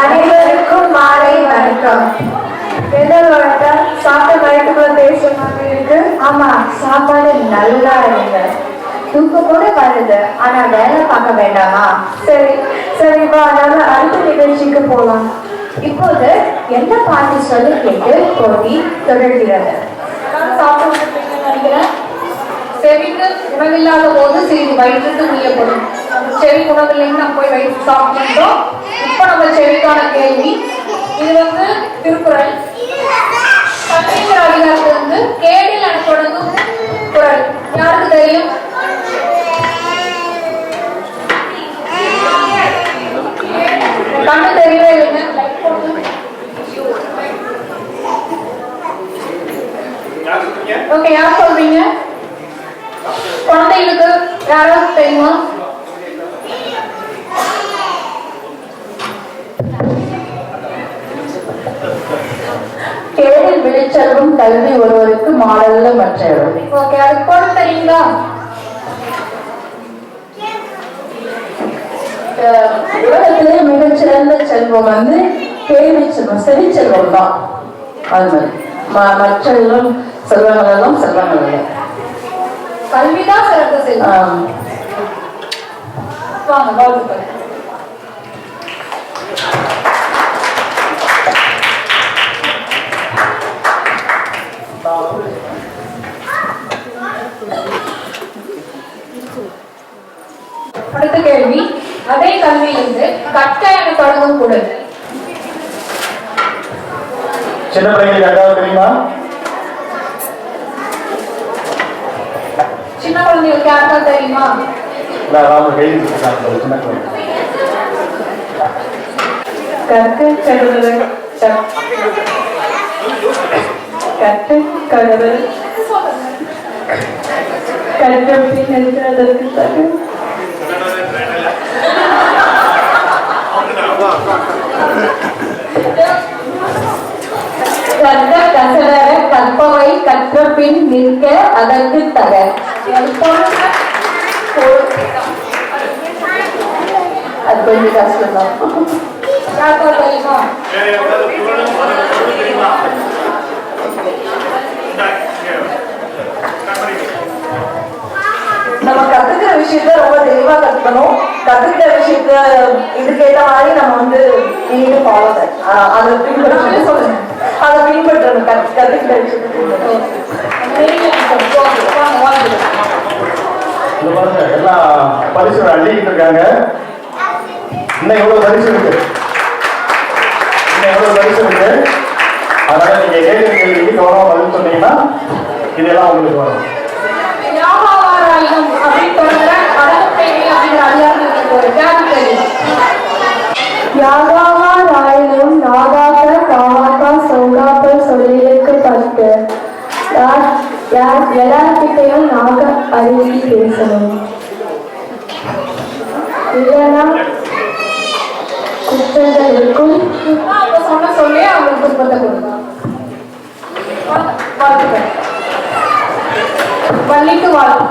அனைவருக்கும் மாலை வணக்கம். சாப்பிட்ட மயக்கமா பேசுமாங்க இருக்கு. ஆமா, சாப்பாடு நல்லா இருக்கு. தூக்கம் கூட வருது, ஆனா வேலை பார்க்க வேண்டாமா? சரி சரிப்பா, அதனால அடுத்த நிகழ்ச்சிக்கு போலாம். இப்போது என்ன பாட்டு சொல்லி கேட்டு போட்டி தொடர்கிறது. நினைக்கிறேன். செவிக்கு உணவில்லாத போது சிறிது வயிற்றுக்கு உயப்படும். செவி உணவில்லைன்னு நம்ம போய் வயிற்று சாப்பிட்டோம். இப்போ நம்ம செவிக்கான கேள்வி. இது திருக்குறள். கல்விங்கிற அதிகாரத்துல கேடில் என தொடங்கும் குறள் யாருக்கு தெரியும்? கண்ணு தெரியவே இல்லைங்க. ஓகே, யார் சொல்றீங்க? குழந்தைகளுக்கு யாராவது தெரியுமா? கேடில் விளைச்செல்வம் கல்வி ஒருவருக்கு மாடல்ல மற்றவர். ஓகே, அது போல தெரியுங்களா? உலகத்திலே மிகச்சிறந்த செல்வம் கேள்வி செல்வம், செவி செல்வம் தான். அது மாதிரி மற்ற செல்வங்கள் எல்லாம் செல்வங்கள் இல்லை. கல்விதான் சிறந்த செல்வம். வாங்க, வாழ்த்துக்கள். அடுத்த கேள்வி. அதே கல்வியிலிருந்து கற்க என தொடங்கும் குறள். சின்ன பிள்ளைங்களுக்கு யாராவது தெரியுமா? சின்ன குழந்தைகளுக்கு யாருக்காவது தெரியுமா? கற்பவை கற்ற பின் நிற்க அதற்கு தக. அது கொஞ்சம் கஷ்டம் தான். நம்ம கத்துக்கிற விஷயத்த ரொம்ப தெளிவா கத்துக்கணும். கத்துக்கிற விஷயத்த இதுக்கேற்ற மாதிரி நம்ம ஃபாலோ அதை பின்பற்ற சொல்லுங்க. அதை பின்பற்றணும். கத்துக்கிற விஷயத்த எல்லா பரிசு அள்ளிக்கிட்டு இருக்காங்க. இன்னும் எவ்வளவு பரிசு இருக்கு? அதனால நீங்க கேட்கிற கேள்விக்கு கவனமா பதில் சொன்னீங்கன்னா இதெல்லாம் உங்களுக்கு வரும். யாகாவாராயினும் நாகாக்க காவாக்கா சௌகாக்க சொல்லியிருக்கப்பட்டு எல்லார்கிட்டையும் நாக அறிவி பேசணும். இல்லைன்னா குற்றங்கள் இருக்கும். அவங்க சொன்ன சொல்லி அவங்க குடும்பத்தை கொடுக்கும். வாழ்த்துக்கள். பள்ளிக்கு வாழ்த்து.